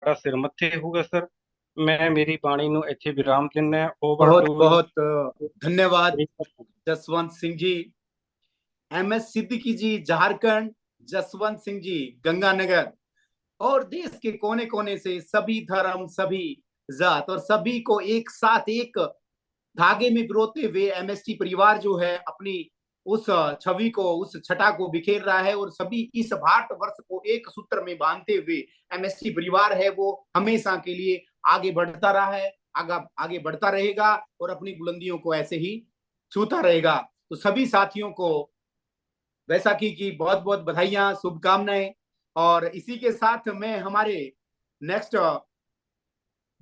बड़ा सिर मत्थे होगा सर। मैं मेरी बाणी ਨੂੰ ਇੱਥੇ ਵਿਰਾਮ ਦਿੰਦਾ ਹਾਂ। ਓਵਰ बहुत टू यू। बहुत धन्यवाद जसवंत सिंह जी। MS सिद्दीकी जी झारखंड, जसवंत सिंह जी गंगानगर, और देश के कोने कोने से सभी धर्म, सभी जात और सभी को एक साथ एक धागे में पिरोते हुए MST परिवार जो है अपनी उस छवि को, उस छटा को बिखेर रहा है और सभी इस भारत वर्ष को एक सूत्र में बांधते हुए MST परिवार है वो हमेशा के लिए आगे बढ़ता रहा है, आगे बढ़ता रहेगा और अपनी बुलंदियों को ऐसे ही छूता रहेगा। तो सभी साथियों को वैसाखी की बहुत बहुत बधाइयां, शुभकामनाएं। और इसी के साथ मैं हमारे नेक्स्ट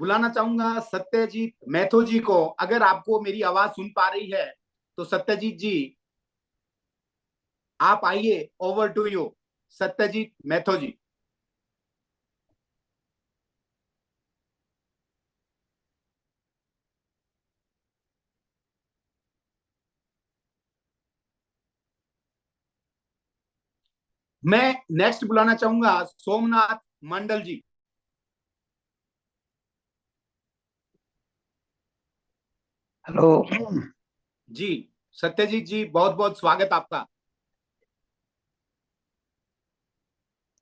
बुलाना चाहूंगा सत्यजीत मैथो जी को। अगर आपको मेरी आवाज सुन पा रही है तो सत्यजीत जी आप आइए, ओवर टू यू सत्यजीत मैथो जी। मैं नेक्स्ट बुलाना चाहूंगा सोमनाथ मंडल जी। हेलो जी सत्यजीत जी, बहुत बहुत स्वागत आपका।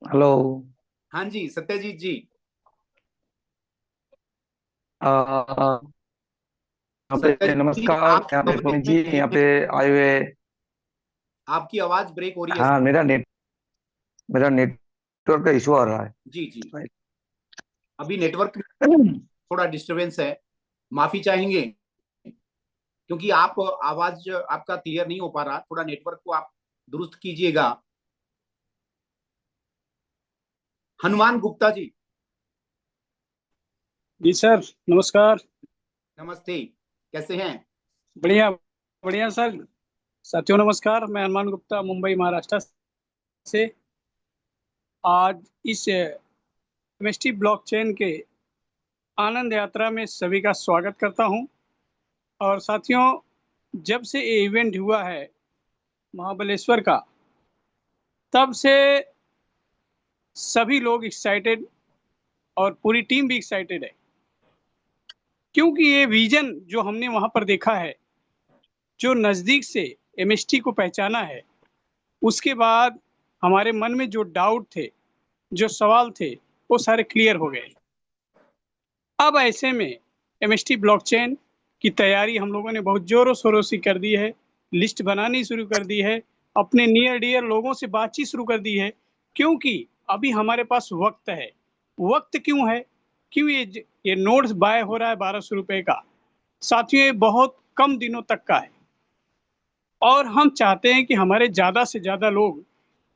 हेलो। हाँ जी सत्यजीत जी। यहाँ पे सत्यजीत नमस्कार, आप यहाँ पे पुनीत जी यहाँ पे आए हुए। आपकी आवाज ब्रेक हो रही है हाँ, सर। मेरा नेटवर्क का इशू आ रहा है। जी जी, अभी नेटवर्क में थोड़ा डिस्टरबेंस है, माफी चाहेंगे क्योंकि आप आवाज आपका क्लियर नहीं हो पा रहा। थोड़ा नेटवर्क को आप दुरुस्त कीजिएगा। हनुमान गुप्ता जी। जी सर, नमस्कार। नमस्ते, कैसे हैं? बढ़िया बढ़िया सर। साथियों नमस्कार, मैं हनुमान गुप्ता मुंबई महाराष्ट्र से आज इस एमएसटी ब्लॉकचेन के आनंद यात्रा में सभी का स्वागत करता हूं। और साथियों, जब से ये इवेंट हुआ है महाबलेश्वर का, तब से सभी लोग एक्साइटेड और पूरी टीम भी एक्साइटेड है, क्योंकि ये विजन जो हमने वहां पर देखा है, जो नज़दीक से एमएसटी को पहचाना है, उसके बाद हमारे मन में जो डाउट थे, जो सवाल थे, वो सारे क्लियर हो गए। अब ऐसे में एमएसटी ब्लॉकचेन की तैयारी हम लोगों ने बहुत जोरों शोरों से कर दी है, लिस्ट बनानी शुरू कर दी है, अपने नियर डियर लोगों से बातचीत शुरू कर दी है, क्योंकि अभी हमारे पास वक्त है। वक्त क्यों है? क्यों ये नोट्स बाय हो रहा है 1200 रुपए का। साथियों, ये बहुत कम दिनों तक का है और हम चाहते हैं कि हमारे ज़्यादा से ज़्यादा लोग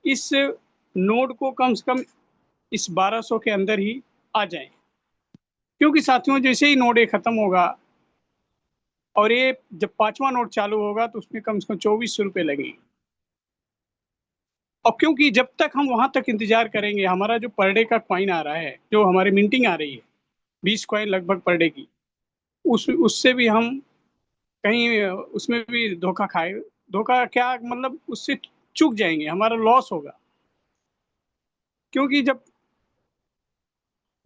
इस नोट को कम से कम इस 1200 के अंदर ही आ जाएं, क्योंकि साथियों जैसे ही नोट ये खत्म होगा और ये जब 5वां नोट चालू होगा तो उसमें कम से कम 2400 रुपये लगेंगे। और क्योंकि जब तक हम वहां तक इंतजार करेंगे, हमारा जो पर डे का कॉइन आ रहा है, जो हमारी मिंटिंग आ रही है 20 कॉइन लगभग पर डे की, उससे भी हम कहीं उसमें भी धोखा खाए। धोखा क्या मतलब, उससे चूक जाएंगे, हमारा लॉस होगा। क्योंकि जब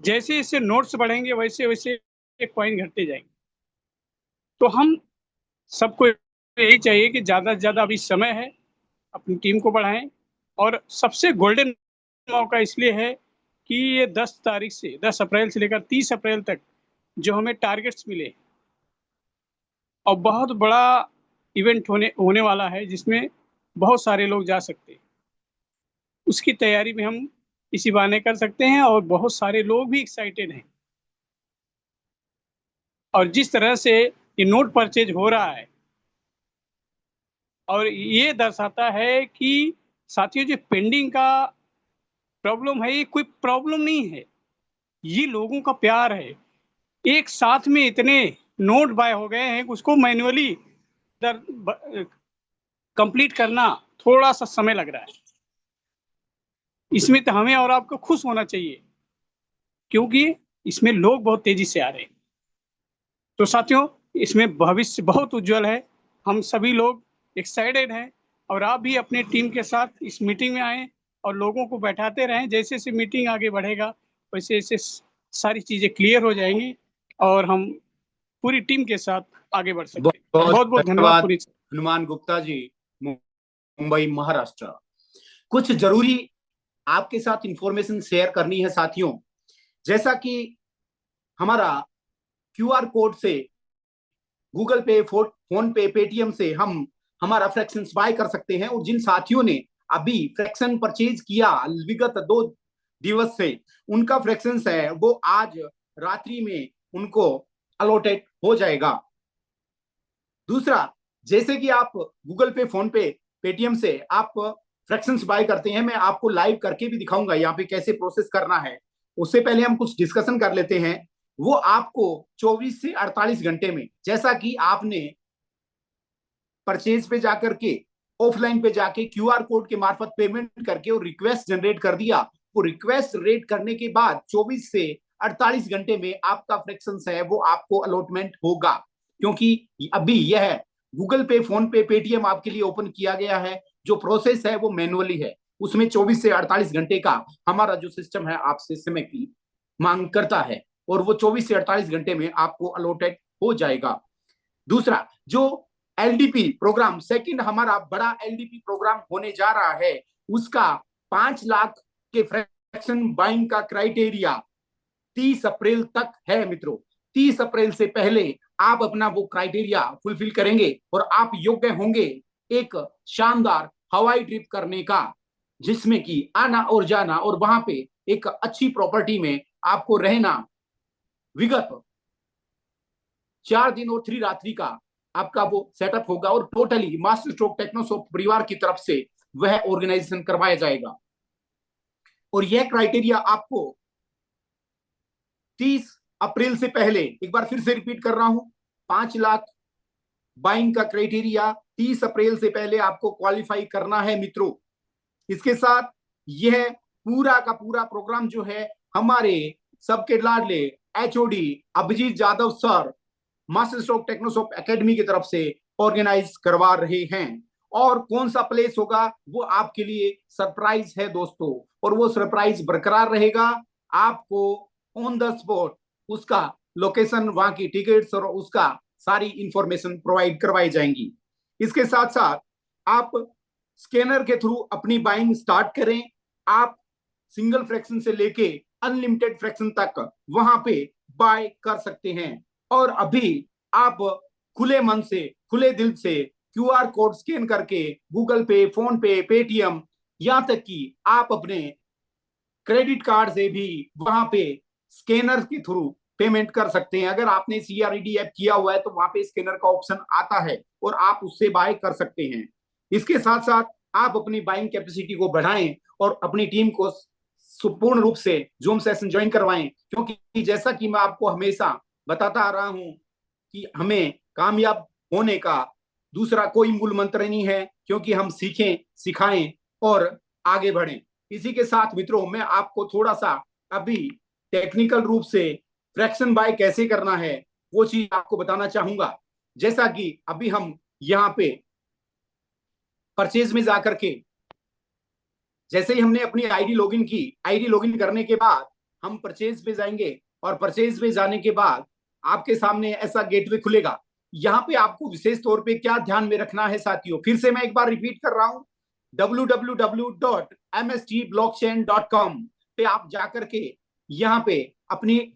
जैसे जैसे नोट्स बढ़ेंगे वैसे वैसे कॉइन घटते जाएंगे। तो हम सबको यही चाहिए कि ज़्यादा से ज़्यादा अभी समय है, अपनी टीम को बढ़ाएं। और सबसे गोल्डन मौका इसलिए है कि ये 10 तारीख से 10 अप्रैल से लेकर 30 अप्रैल तक जो हमें टारगेट्स मिले और बहुत बड़ा इवेंट होने वाला है, जिसमें बहुत सारे लोग जा सकते हैं, उसकी तैयारी में हम इसी बहाने कर सकते हैं और बहुत सारे लोग भी एक्साइटेड हैं। और जिस तरह से ये नोट परचेज हो रहा है और ये दर्शाता है कि साथियों जो पेंडिंग का प्रॉब्लम है, ये कोई प्रॉब्लम नहीं है, ये लोगों का प्यार है। एक साथ में इतने नोट बाय हो गए हैं, उसको मैन्युअली कंप्लीट करना थोड़ा सा समय लग रहा है। इसमें तो हमें और आपको खुश होना चाहिए, क्योंकि इसमें लोग बहुत तेजी से आ रहे हैं। तो साथियों, इसमें भविष्य बहुत उज्जवल है। हम सभी लोग एक्साइटेड हैं और आप भी अपने टीम के साथ इस मीटिंग में आएँ और लोगों को बैठाते रहें। जैसे जैसे मीटिंग आगे बढ़ेगा वैसे वैसे सारी चीजें क्लियर हो जाएंगी और हम पूरी टीम के साथ आगे बढ़ सकते हैं। बहुत बहुत बहुत धन्यवाद धन्यवाद पुनीत सर। हनुमान गुप्ता जी, मुंबई महाराष्ट्र। कुछ जरूरी आपके साथ इंफॉर्मेशन शेयर करनी है साथियों। जैसा कि हमारा क्यूआर कोड से गूगल पे, फोन पे, पेटीएम से हम हमारा फ्रैक्शन बाय कर सकते हैं, और जिन साथियों ने अभी फ्रैक्शन परचेज किया विगत 2 दिवस से, उनका फ्रैक्शन है वो आज रात्रि में उनको अलॉटेड हो जाएगा। दूसरा, जैसे कि आप गूगल पे, फोन पे, पेटीएम से आप फ्रैक्शंस बाय करते हैं, मैं आपको लाइव करके भी दिखाऊंगा यहाँ पे कैसे प्रोसेस करना है। उससे पहले हम कुछ डिस्कशन कर लेते हैं। वो आपको 24 से 48 घंटे में, जैसा कि आपने परचेज पे जाकर के, ऑफलाइन पे जाके क्यूआर कोड के मार्फत पेमेंट करके और रिक्वेस्ट जनरेट कर दिया, वो रिक्वेस्ट रेट करने के बाद 24 से 48 घंटे में आपका फ्रैक्शन है वो आपको अलॉटमेंट होगा। क्योंकि अभी यह गूगल पे, फोन पे, पेटीएम आपके लिए ओपन किया गया है, जो प्रोसेस है वो मैनुअली है, उसमें 24 से 48 घंटे का हमारा जो सिस्टम है आपसे समय की मांग करता है, और वो 24 से 48 घंटे में आपको अलॉटेड हो जाएगा। दूसरा, जो एलडीपी प्रोग्राम, सेकंड हमारा बड़ा एलडीपी प्रोग्राम होने जा रहा है, उसका 5 लाख के फ्रैक्शन बाइंग का क्राइटेरिया 30 अप्रैल तक है मित्रों। 30 अप्रैल से पहले आप अपना वो क्राइटेरिया फुलफिल करेंगे और आप योग्य होंगे एक शानदार हवाई ट्रिप करने का, जिसमें कि आना और जाना और वहां पे एक अच्छी प्रॉपर्टी में आपको रहना विगत 4 दिन और 3 रात्रि का आपका वो सेटअप होगा, और टोटली मास्टर स्ट्रोक टेक्नोसॉफ्ट परिवार की तरफ से वह ऑर्गेनाइजेशन करवाया जाएगा। और यह क्राइटेरिया आपको 30 अप्रैल से पहले, एक बार फिर से रिपीट कर रहा हूं, 5 लाख बाइंग का क्राइटेरिया 30 अप्रैल से पहले आपको क्वालिफाई करना है मित्रों। इसके साथ यह पूरा का पूरा प्रोग्राम जो है हमारे सबके लाडले HOD Abhijit Jadhav sir master stroke Technosoft Academy की तरफ से ऑर्गेनाइज करवा रहे हैं। और कौन सा प्लेस होगा वो आपके लिए सरप्राइज है दोस्तों, और वो सरप्राइज बरकरार रहेगा। आपको ऑन द स्पॉट उसका लोकेशन, वहां की टिकट्स और उसका सारी इंफॉर्मेशन प्रोवाइड करवाई जाएंगी। इसके साथ साथ आप स्कैनर के थ्रू अपनी बाइंग स्टार्ट करें। आप सिंगल फ्रैक्शन से लेके अनलिमिटेड फ्रैक्शन तक वहां पे बाय कर सकते हैं। और अभी आप खुले मन से, खुले दिल से क्यूआर कोड स्कैन करके गूगल पे, फोन पे, पेटीएम, यहां तक कि आप अपने क्रेडिट कार्ड से भी वहां पे स्कैनर के थ्रू पेमेंट कर सकते हैं। अगर आपने CRED ऐप किया हुआ है तो वहां पे स्कैनर का ऑप्शन आता है और आप उससे बाय कर सकते हैं। इसके साथ साथ आप अपनी बाइंग कैपेसिटी को बढ़ाएं और अपनी टीम को पूर्ण रूप से जूम सेशन ज्वाइन करवाएं, क्योंकि जैसा कि मैं आपको हमेशा बताता आ रहा हूं कि हमें कामयाब होने का दूसरा कोई मूल मंत्र नहीं है, क्योंकि हम सीखें, सिखाएं और आगे बढ़ें। इसी के साथ मित्रों, मैं आपको थोड़ा सा अभी टेक्निकल रूप से फ्रैक्शन बाय कैसे करना है वो चीज आपको बताना चाहूंगा। जैसा कि अभी हम यहाँ पे परचेज में जाकर के, जैसे ही हमने अपनी आईडी लॉगिन की, आईडी लॉगिन करने के बाद हम परचेज पे जाएंगे, और परचेज पे जाने के बाद आपके सामने ऐसा गेटवे खुलेगा। यहाँ पे आपको विशेष तौर पे क्या ध्यान में रखना है साथियों, फिर से मैं एक बार रिपीट कर रहा हूं, www.mstblockchain.com पे आप जाकर के यहाँ पे अपनी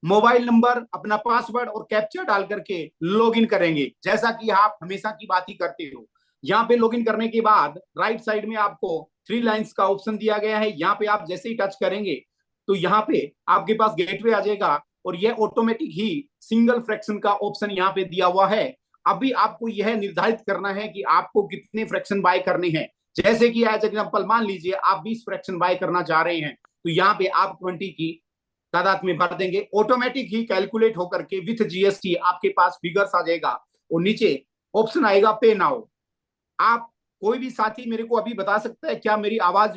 मोबाइल नंबर, अपना पासवर्ड और कैप्चा डाल करके लॉगिन करेंगे, जैसा कि आप हमेशा की बात ही करते हो। यहाँ पे लॉगिन करने के बाद राइट साइड में आपको 3 लाइंस का ऑप्शन दिया गया है। यहाँ पे आप जैसे ही टच करेंगे तो यहाँ पे आपके पास गेटवे आ जाएगा, और यह ऑटोमेटिक ही सिंगल फ्रैक्शन का ऑप्शन यहाँ पे दिया हुआ है। अभी आपको यह निर्धारित करना है कि आपको कितने फ्रैक्शन बाय करने हैं। जैसे कि एज एग्जांपल मान लीजिए आप 20 फ्रैक्शन बाय करना चाह रहे हैं, तो यहाँ पे आप 20 की तादाद में भर देंगे, ऑटोमेटिक ही कैलकुलेट होकर के विथ GST आपके पास फिगर्स आ जाएगा, और नीचे ऑप्शन आएगा पे नाउ। आप कोई भी साथी मेरे को अभी बता सकता है क्या मेरी आवाज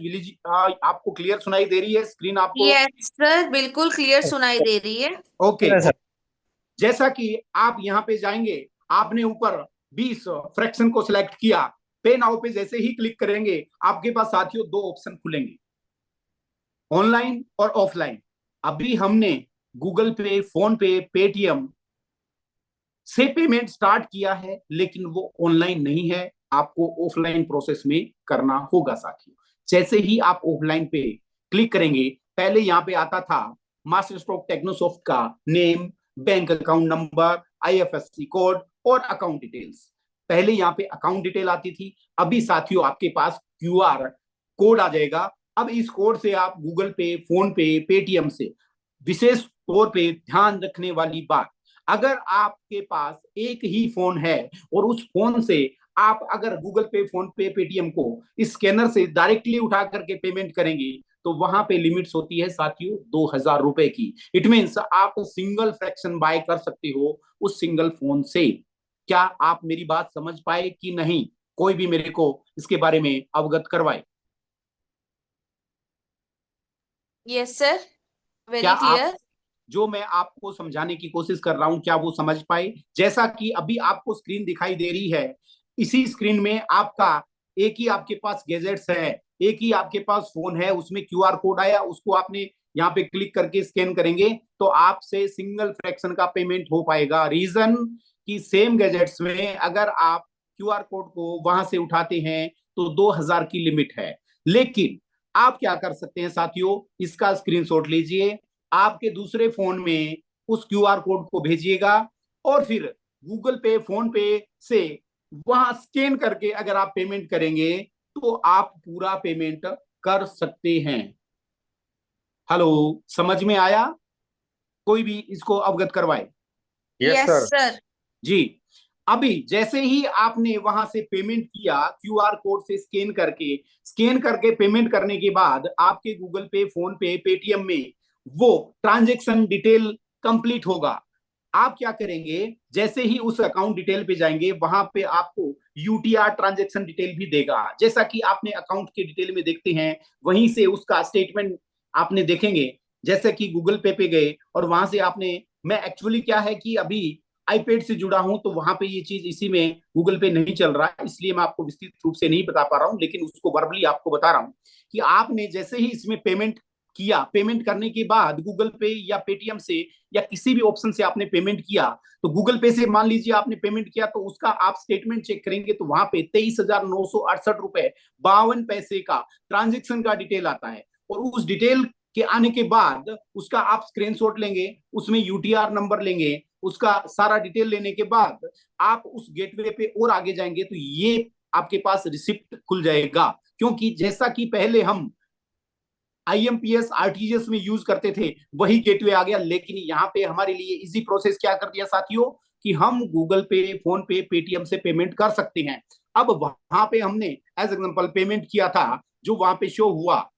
आपको क्लियर सुनाई दे रही है? स्क्रीन आपको? यस सर, बिल्कुल क्लियर सुनाई दे रही है। ओके। जैसा कि आप यहाँ पे जाएंगे, आपने ऊपर 20 फ्रैक्शन को सिलेक्ट किया, पे नाउ पे जैसे ही क्लिक करेंगे आपके पास साथियों 2 ऑप्शन खुलेंगे, ऑनलाइन और ऑफलाइन। अभी हमने गूगल पे, फोन पे, पेटीएम से पेमेंट स्टार्ट किया है, लेकिन वो ऑनलाइन नहीं है, आपको ऑफलाइन प्रोसेस में करना होगा साथियों। जैसे ही आप ऑफलाइन पे क्लिक करेंगे, पहले यहाँ पे आता था मास्टर स्ट्रोक टेक्नोसॉफ्ट का name, bank account number, IFSC code और अकाउंट डिटेल्स। पहले यहाँ पे अकाउंट डिटेल आती थी, अभी साथियों आपके पास क्यूआर कोड आ जाएगा। अब इस कोड से आप गूगल पे, फोन पे, पेटीएम से, विशेष तौर पे ध्यान रखने वाली बात, अगर आपके पास एक ही फोन है और उस फोन से आप अगर गूगल पे, फोन पे, पेटीएम को स्कैनर से डायरेक्टली उठा करके पेमेंट करेंगे तो वहां पे लिमिट्स होती है साथियों 2000 रुपए की। इट मीन्स आप सिंगल फ्रैक्शन बाय कर सकते हो उस सिंगल फोन से। क्या आप मेरी बात समझ पाए कि नहीं? कोई भी मेरे को इसके बारे में अवगत करवाए। यस सर, वेरी क्या आप क्लियर। जो मैं आपको समझाने की कोशिश कर रहा हूं, क्या वो समझ पाए? जैसा कि अभी आपको स्क्रीन दिखाई दे रही है, इसी स्क्रीन में आपका एक ही आपके पास गैजेट्स है, एक ही आपके पास फोन है, उसमें क्यूआर कोड आया, उसको आपने यहाँ पे क्लिक करके स्कैन करेंगे तो आपसे सिंगल फ्रैक्शन का पेमेंट हो पाएगा। रीजन कि सेम गैजेट्स में अगर आप क्यूआर कोड को वहां से उठाते हैं तो 2000 की लिमिट है। लेकिन आप क्या कर सकते हैं साथियों, इसका स्क्रीनशॉट लीजिए, आपके दूसरे फोन में उस क्यूआर कोड को भेजिएगा और फिर गूगल पे, फोन पे से वहां स्कैन करके अगर आप पेमेंट करेंगे तो आप पूरा पेमेंट कर सकते हैं। हेलो, समझ में आया? कोई भी इसको अवगत करवाए। Yes sir. जी, अभी जैसे ही आपने वहां से पेमेंट किया क्यूआर कोड से स्कैन करके पेमेंट करने के बाद आपके गूगल पे, फोन पे, पेटीएम में वो ट्रांजैक्शन डिटेल कंप्लीट होगा। आप क्या करेंगे, जैसे ही उस अकाउंट डिटेल पे जाएंगे वहां पे आपको यूटीआर ट्रांजैक्शन डिटेल भी देगा। जैसा कि आपने अकाउंट के डिटेल में देखते हैं, वहीं से उसका स्टेटमेंट आपने देखेंगे। जैसे कि गूगल पे गए और वहां से आपने, मैं एक्चुअली क्या है कि अभी आईपैड से जुड़ा हूं तो वहां पे ये चीज इसी में गूगल पे नहीं चल रहा है, इसलिए मैं आपको विस्तृत रूप से नहीं बता पा रहा हूं, लेकिन उसको वर्बली आपको बता रहा हूं कि आपने जैसे ही इसमें पेमेंट किया, पेमेंट करने के बाद गूगल पे या पेटीएम से या किसी भी ऑप्शन से आपने पेमेंट किया, तो गूगल पे से मान लीजिए आपने पेमेंट किया तो उसका आप स्टेटमेंट चेक करेंगे तो वहां पे 23,968 रुपए 52 पैसे का ट्रांजेक्शन का डिटेल आता है। और उस डिटेल के आने के बाद उसका आप स्क्रीनशॉट लेंगे, उसमें यूटीआर नंबर लेंगे, उसका सारा डिटेल लेने के बाद आप उस गेटवे पे और आगे जाएंगे तो ये आपके पास रिसिप्ट खुल जाएगा। क्योंकि जैसा कि पहले हम आईएमपीएस, आरटीजीएस में यूज करते थे वही गेटवे आ गया, लेकिन यहाँ पे हमारे लिए इजी प्रोसेस क्या कर दिया साथियों कि हम गूगल पे, फोन पे, पेटीएम से पेमेंट कर सकते हैं। अब वहां पे हमने एज एग्जांपल पेमेंट किया था, जो वहां पे शो हुआ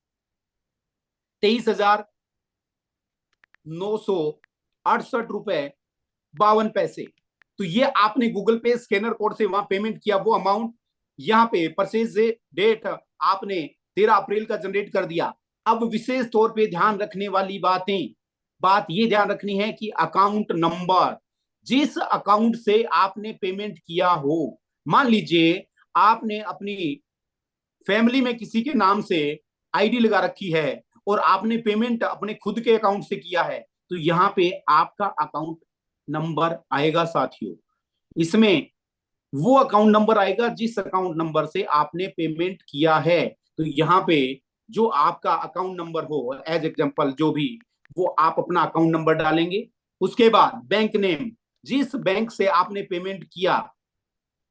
23,968 रुपए 52 पैसे। तो ये आपने गूगल पे स्कैनर कोड से वहां पेमेंट किया, वो अमाउंट यहाँ पे परचेज डेट आपने 13 अप्रैल का जनरेट कर दिया। अब विशेष तौर पे ध्यान रखने वाली बात ये ध्यान रखनी है कि अकाउंट नंबर, जिस अकाउंट से आपने पेमेंट किया हो, मान लीजिए आपने अपनी फैमिली में किसी के नाम से आईडी लगा रखी है और आपने पेमेंट अपने खुद के अकाउंट से किया है, तो यहाँ पे आपका अकाउंट नंबर आएगा साथियों। इसमें वो अकाउंट नंबर आएगा जिस अकाउंट नंबर से आपने पेमेंट किया है। तो यहाँ पे जो आपका अकाउंट नंबर हो, एज एग्जांपल जो भी, वो आप अपना अकाउंट नंबर डालेंगे। उसके बाद बैंक नेम, जिस बैंक से आपने पेमेंट किया,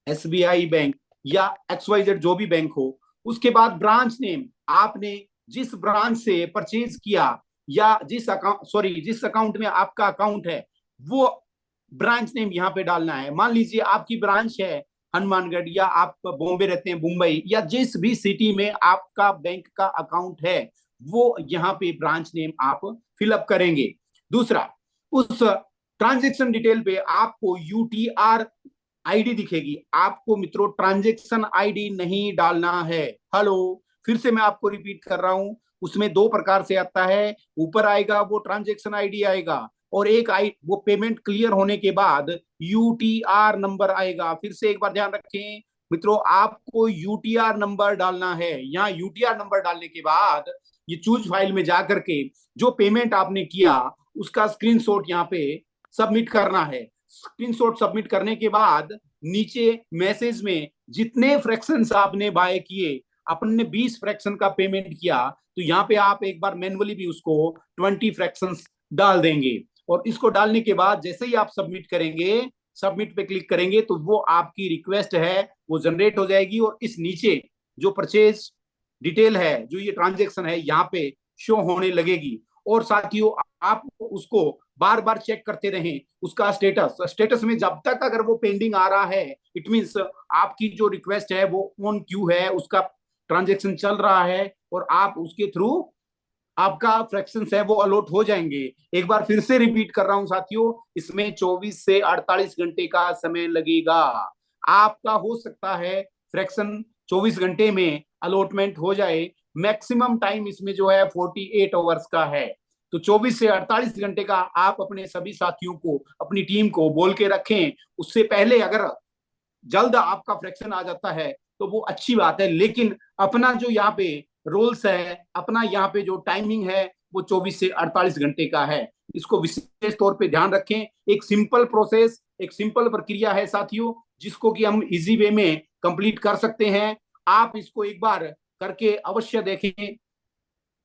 एसबीआई बैंक या XYZ जो भी बैंक हो। उसके बाद ब्रांच नेम, आपने जिस ब्रांच से परचेज किया या जिस अकाउंट में आपका अकाउंट है वो ब्रांच नेम यहाँ पे डालना है। मान लीजिए आपकी ब्रांच है हनुमानगढ़, या आप बॉम्बे रहते हैं, मुंबई, या जिस भी सिटी में आपका बैंक का अकाउंट है वो यहाँ पे ब्रांच नेम आप फिलअप करेंगे। दूसरा, उस ट्रांजेक्शन डिटेल पे आपको यूटीआर आईडी दिखेगी, आपको मित्रों ट्रांजेक्शन आईडी नहीं डालना है। हेलो, फिर से मैं आपको रिपीट कर रहा हूं, उसमें दो प्रकार से आता है। ऊपर आएगा वो ट्रांजेक्शन आईडी आएगा, और एक वो पेमेंट क्लियर होने के बाद यूटीआर नंबर आएगा। फिर से एक बार ध्यान रखें मित्रों, आपको यूटीआर नंबर डालना है। यहाँ यूटीआर नंबर डालने के बाद ये चूज फाइल में जा करके जो पेमेंट आपने किया उसका स्क्रीनशॉट यहाँ पे सबमिट करना है। स्क्रीनशॉट सबमिट करने के बाद नीचे मैसेज में जितने फ्रैक्शंस आपने बाय किए, अपन ने 20 फ्रैक्शन का पेमेंट किया, तो यहाँ पे आप एक बार मैनुअली भी उसको 20 फ्रैक्शंस डाल देंगे। और इसको डालने के बाद जैसे ही आप सबमिट करेंगे, सबमिट पे क्लिक करेंगे, तो वो आपकी रिक्वेस्ट है वो जनरेट हो जाएगी और इस नीचे जो परचेज डिटेल है, जो ये ट्रांजेक्शन है, यहाँ पे शो होने लगेगी। और साथियों आप उसको बार बार चेक करते रहें उसका स्टेटस में जब तक अगर वो पेंडिंग आ रहा है, इट मींस आपकी जो रिक्वेस्ट है वो ऑन क्यू है, उसका ट्रांजेक्शन चल रहा है और आप उसके थ्रू आपका फ्रैक्शन है वो अलॉट हो जाएंगे। एक बार फिर से रिपीट कर रहा हूं साथियों, इसमें 24 से 48 घंटे का समय लगेगा। आपका हो सकता है फ्रैक्शन 24 घंटे में अलॉटमेंट हो जाए, मैक्सिमम टाइम इसमें जो है 48 आवर्स का है। तो 24 से 48 घंटे का आप अपने सभी साथियों को, अपनी टीम को बोल के रखें। उससे पहले अगर जल्द आपका फ्रैक्शन आ जाता है तो वो अच्छी बात है, लेकिन अपना जो यहाँ पे रूल्स है, अपना यहाँ पे जो टाइमिंग है वो 24 से 48 घंटे का है। इसको विशेष तौर पे ध्यान रखें। एक सिंपल प्रोसेस, एक सिंपल प्रक्रिया है साथियों, जिसको कि हम इजी वे में कंप्लीट कर सकते हैं। आप इसको एक बार करके अवश्य देखें,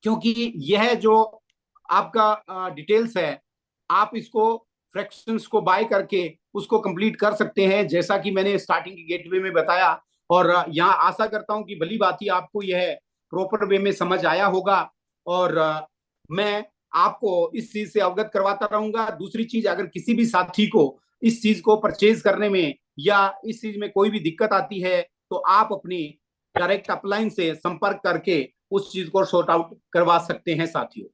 क्योंकि यह जो आपका डिटेल्स है, आप इसको फ्रैक्शंस को बाय करके उसको कंप्लीट कर सकते हैं, जैसा कि मैंने स्टार्टिंग गेटवे में बताया। और यहाँ आशा करता हूं कि भली बात ही आपको यह प्रॉपर वे में समझ आया होगा और मैं आपको इस चीज से अवगत करवाता रहूंगा। दूसरी चीज, अगर किसी भी साथी को इस चीज को परचेज करने में या इस चीज में कोई भी दिक्कत आती है, तो आप अपनी डायरेक्ट अपलाइन से संपर्क करके उस चीज को सॉर्ट आउट करवा सकते हैं साथियों।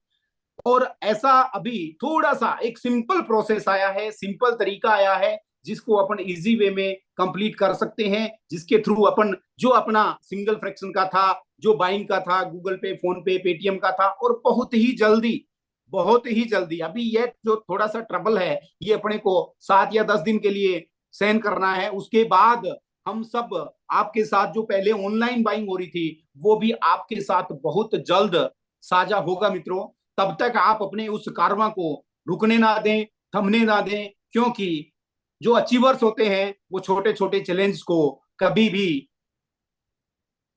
और ऐसा अभी थोड़ा सा एक सिंपल प्रोसेस आया है, सिंपल तरीका आया है, जिसको अपन इजी वे में कंप्लीट कर सकते हैं, जिसके थ्रू अपन जो अपना सिंगल फ्रैक्शन का था, जो बाइंग का था, गूगल पे, फोन पे, पेटीएम का था, और बहुत ही जल्दी अभी ये जो थोड़ा सा ट्रबल है ये अपने को 7 या 10 दिन के लिए सहन करना है। उसके बाद हम सब आपके साथ जो पहले ऑनलाइन बाइंग हो रही थी वो भी आपके साथ बहुत जल्द साझा होगा मित्रों। तब तक आप अपने उस कारवां को रुकने ना दें, थमने ना दें, क्योंकि जो अचीवर्स होते हैं वो छोटे छोटे चैलेंज को कभी भी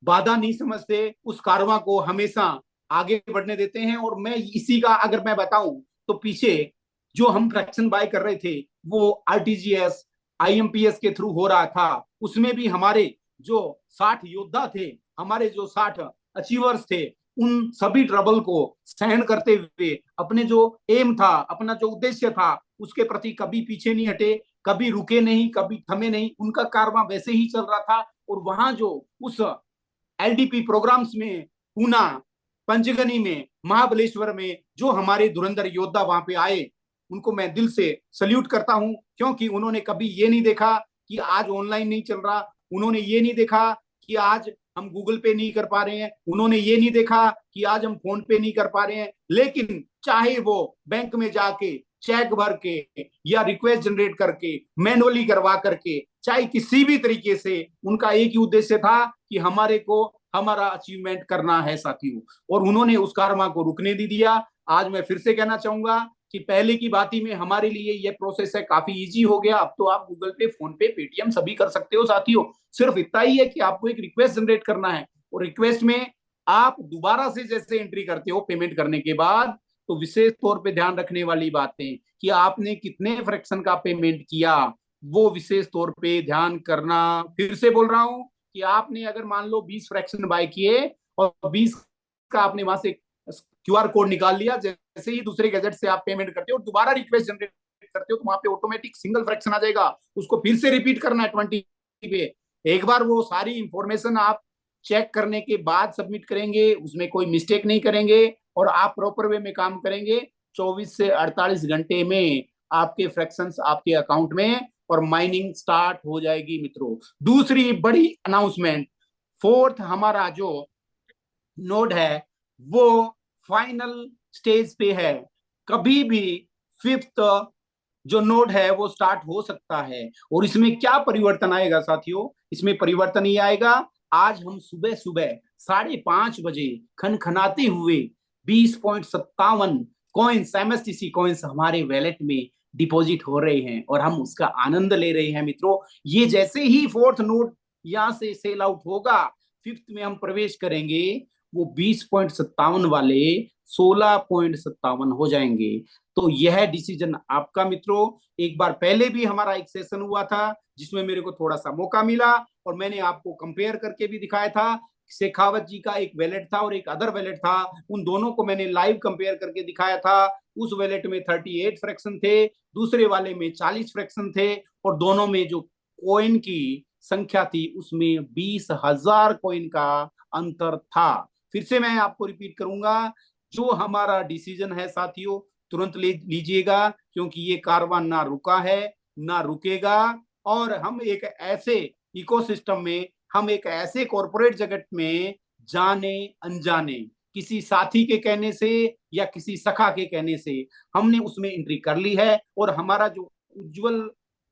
बाधा नहीं समझते, उस कारवां को हमेशा आगे बढ़ने देते हैं। और मैं इसी का अगर मैं बताऊं तो पीछे जो हम फ्रैक्शन बाय कर रहे थे वो आरटीजीएस, आईएमपीएस के थ्रू हो रहा था। उसमें भी हमारे जो 60 योद्धा थे, हमारे जो 60 अचीवर्स थे, उन सभी ट्रबल को सहन करते हुए अपने जो एम था, अपना जो उद्देश्य था, उसके प्रति कभी पीछे नहीं हटे, कभी रुके नहीं, कभी थमे नहीं। उनका कारवां वैसे ही चल रहा था। और वहां जो उस एलडीपी प्रोग्राम्स में, पूना, पंचगनी में, महाबलेश्वर में जो हमारे धुरंधर योद्धा वहां पे आए, उनको मैं दिल से सल्यूट करता हूं, क्योंकि उन्होंने कभी ये नहीं देखा कि आज ऑनलाइन नहीं चल रहा, उन्होंने ये नहीं देखा कि आज हम गूगल पे नहीं कर पा रहे हैं, उन्होंने ये नहीं देखा कि आज हम फोन पे नहीं कर पा रहे हैं, लेकिन चाहे वो बैंक में जाके चेक भर के या रिक्वेस्ट जनरेट करके, मैनुअली करवा करके, चाहे किसी भी तरीके से, उनका एक ही उद्देश्य था कि हमारे को हमारा अचीवमेंट करना है साथियों। और उन्होंने उस कारवां को रुकने नहीं दिया। आज मैं फिर से कहना चाहूंगा कि पहले की बात ही में हमारे लिए ये प्रोसेस है काफी इजी हो गया। अब तो आप गूगल पे, फोन पे, पेटीएम सभी कर सकते हो साथियों। सिर्फ इतना ही है कि आपको एक रिक्वेस्ट जनरेट करना है, और रिक्वेस्ट में आप दोबारा से जैसे एंट्री करते हो पेमेंट करने के बाद, तो विशेष तौर पे ध्यान रखने वाली बातें कि आपने कितने फ्रैक्शन का पेमेंट किया, वो विशेष तौर पे ध्यान करना। फिर से बोल रहा हूं कि आपने अगर मान लो 20 फ्रैक्शन बाय किए और 20 का आपने वहां से क्यूआर कोड निकाल लिया, जैसे ही दूसरे गैजेट से आप पेमेंट करते हो, दोबारा रिक्वेस्ट जनरेट करते हो, तो वहां पे ऑटोमेटिक सिंगल फ्रैक्शन आ जाएगा। उसको फिर से रिपीट करना है 20 पे। एक बार वो सारी इंफॉर्मेशन आप चेक करने के बाद सबमिट करेंगे, उसमें कोई मिस्टेक नहीं करेंगे और आप प्रॉपर वे में काम करेंगे, 24 से 48 घंटे में आपके फ्रैक्शंस आपके अकाउंट में और माइनिंग स्टार्ट हो जाएगी मित्रों। दूसरी बड़ी अनाउंसमेंट, फोर्थ हमारा जो नोड है वो फाइनल स्टेज पे है। कभी भी फिफ्थ जो नोड है वो स्टार्ट हो सकता है। और इसमें क्या परिवर्तन आएगा साथियों? इसमें परिवर्तन ये आएगा, आज हम सुबह सुबह 5:30 बजे खनखनाते हुए 20.57 कॉइन्स, MSTC कॉइन्स हमारे वैलेट में डिपॉजिट हो रहे हैं और हम उसका आनंद ले रहे हैं मित्रों। ये जैसे ही फोर्थ नोट यहां से सेल आउट होगा, फिफ्थ में हम प्रवेश करेंगे, वो 20.57 वाले 16.57 हो जाएंगे। तो यह डिसीजन आपका मित्रों। एक बार पहले भी हमारा एक सेशन हुआ था जिसमें मेरे को थोड़ा सा मौका मिला और मैंने आपको कंपेयर करके भी दिखाया था। शेखावत जी का एक वैलेट था और एक अदर वैलेट था, उन दोनों को मैंने लाइव कंपेयर करके दिखाया था। उस वैलेट में 38 फ्रैक्शन थे, दूसरे वाले में 40 फ्रैक्शन थे और दोनों में जो कॉइन की संख्या थी उसमें 20,000 कॉइन का अंतर था। फिर से मैं आपको रिपीट करूंगा, जो हमारा डिसीजन है साथियों तुरंत ले लीजिएगा, क्योंकि ये कारवां ना रुका है ना रुकेगा। और हम एक ऐसे इकोसिस्टम में, हम एक ऐसे कॉर्पोरेट जगत में जाने अनजाने किसी साथी के कहने से या किसी सखा के कहने से हमने उसमें एंट्री कर ली है और हमारा जो उज्जवल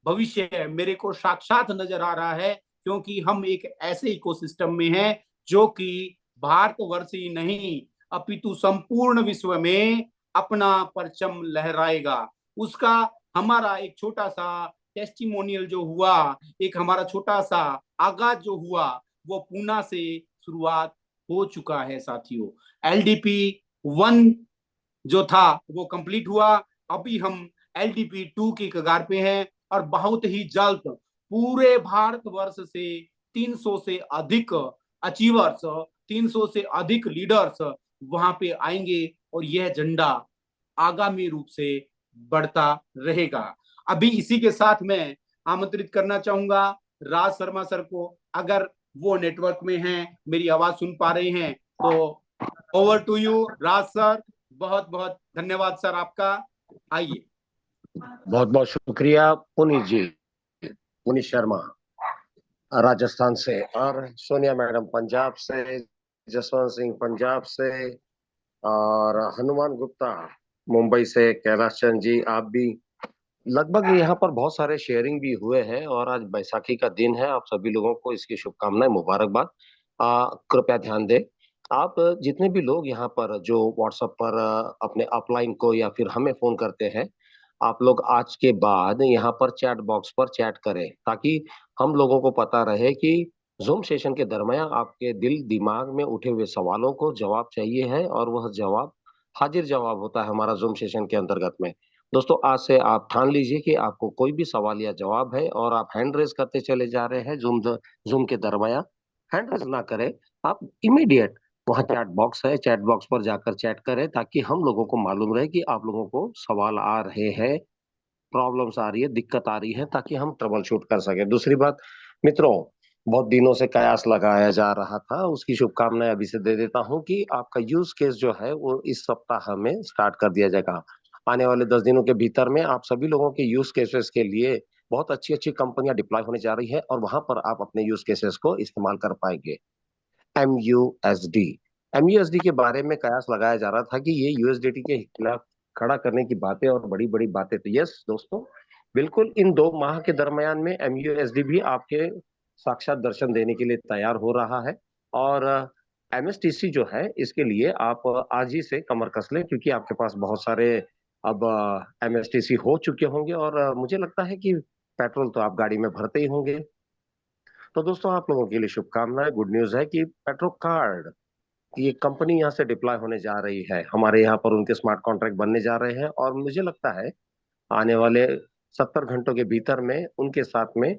भविष्य है मेरे को साक्षात नजर आ रहा है, क्योंकि हम एक ऐसे इकोसिस्टम में हैं जो कि भारतवर्ष ही नहीं अपितु संपूर्ण विश्व में अपना परचम लहराएगा। उसका हमारा एक छोटा सा टेस्टिमोनियल जो हुआ, एक हमारा छोटा सा आगाज जो हुआ, वो पूना से शुरुआत हो चुका है साथियों। LDP 1 जो था वो कंप्लीट हुआ, अभी हम LDP 2 की कगार पे हैं और बहुत ही जल्द पूरे भारतवर्ष से 300 से अधिक अचीवर्स, 300 से अधिक लीडर्स वहां पे आएंगे और यह झंडा आगामी रूप से बढ़ता रहेगा। अभी इसी के साथ मैं आमंत्रित करना चाहूंगा राज शर्मा सर को, अगर वो नेटवर्क में हैं, मेरी आवाज सुन पा रहे हैं, तो over to you Raj sir. बहुत बहुत धन्यवाद सर आपका, आइए। बहुत बहुत शुक्रिया पुनीत जी, पुनीत शर्मा राजस्थान से, और सोनिया मैडम पंजाब से, जसवंत सिंह पंजाब से, और हनुमान गुप्ता मुंबई से, कैलाश चंद जी आप भी। लगभग यहाँ पर बहुत सारे शेयरिंग भी हुए हैं और आज बैसाखी का दिन है। आप सभी लोगों को इसकी शुभकामनाएं, मुबारकबाद। कृपया ध्यान दें, आप जितने भी लोग यहाँ पर जो व्हाट्सएप पर अपने अपलाइन को या फिर हमें फोन करते हैं, आप लोग आज के बाद यहाँ पर चैट बॉक्स पर चैट करें, ताकि हम लोगों को पता रहे कि जूम सेशन के दरमियान आपके दिल दिमाग में उठे हुए सवालों को जवाब चाहिए है, और वह जवाब हाजिर जवाब होता है हमारा जूम सेशन के अंतर्गत में। दोस्तों, आज से आप ठान लीजिए कि आपको कोई भी सवाल या जवाब है और आप हैंड रेज करते चले जा रहे हैं जूम के दरमियान, हैंड रेज ना करें, आप इमीडिएट वहाँ चैट बॉक्स है, चैट बॉक्स पर जाकर चैट करें, ताकि हम लोगों को मालूम रहे कि आप लोगों को सवाल आ रहे हैं, प्रॉब्लम्स आ रही है, दिक्कत आ रही है, ताकि हम ट्रबल शूट कर सके। दूसरी बात मित्रों, बहुत दिनों से कयास लगाया जा रहा था, उसकी शुभकामनाएं अभी से दे देता हूं कि आपका यूज केस जो है वो इस सप्ताह में स्टार्ट कर दिया जाएगा। आने वाले 10 दिनों के भीतर में आप सभी लोगों के यूज केसेस के लिए बहुत अच्छी अच्छी कंपनियां डिप्लॉय होने जा रही है और वहां पर आप अपने यूज केसेस को इस्तेमाल कर पाएंगे। MUSD, MUSD के बारे में कयास लगाया जा रहा था कि ये USDT के खिलाफ खड़ा करने की बातें और बड़ी बड़ी बातें, तो यस दोस्तों, बिल्कुल इन 2 माह के दरमियान में MUSD भी आपके साक्षात दर्शन देने के लिए तैयार हो रहा है। और MSTC जो है, इसके लिए आप आज ही से कमर कस लें, क्योंकि आपके पास बहुत सारे अब MSTC हो चुके होंगे और मुझे लगता है कि पेट्रोल तो आप गाड़ी में भरते ही होंगे। तो दोस्तों, आप लोगों के लिए शुभकामनाएं। गुड न्यूज है कि पेट्रो कार्ड ये कंपनी यहाँ से डिप्लॉय होने जा रही है, हमारे यहाँ पर उनके स्मार्ट कॉन्ट्रैक्ट बनने जा रहे हैं, और मुझे लगता है आने वाले 70 घंटों के भीतर में उनके साथ में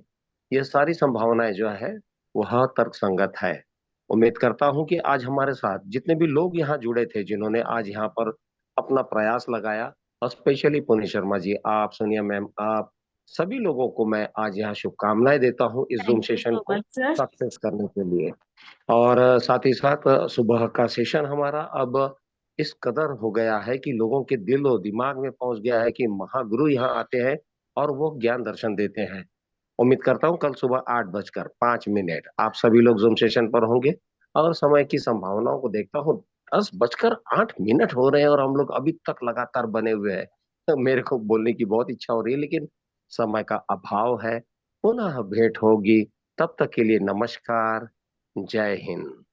ये सारी संभावनाएं जो है वह तर्कसंगत है। उम्मीद करता हूं कि आज हमारे साथ जितने भी लोग यहाँ जुड़े थे, जिन्होंने आज यहाँ पर अपना प्रयास लगाया, और स्पेशली पुनीत शर्मा जी, आप, सोनिया मैम, आप सभी लोगों को मैं आज यहाँ शुभकामनाएं देता हूँ इस जूम सेशन को सक्सेस करने के लिए। और साथ ही साथ सुबह का सेशन हमारा अब इस कदर हो गया है कि लोगों के दिल और दिमाग में पहुंच गया है कि महागुरु यहाँ आते हैं और वो ज्ञान दर्शन देते हैं। उम्मीद करता हूँ कल सुबह 8:05 आप सभी लोग जूम सेशन पर होंगे, और समय की संभावनाओं को देखता हूँ 10:08 हो रहे हैं और हम लोग अभी तक लगातार बने हुए हैं। तो मेरे को बोलने की बहुत इच्छा हो रही है, लेकिन समय का अभाव है। पुनः भेंट होगी, तब तक के लिए नमस्कार, जय हिंद।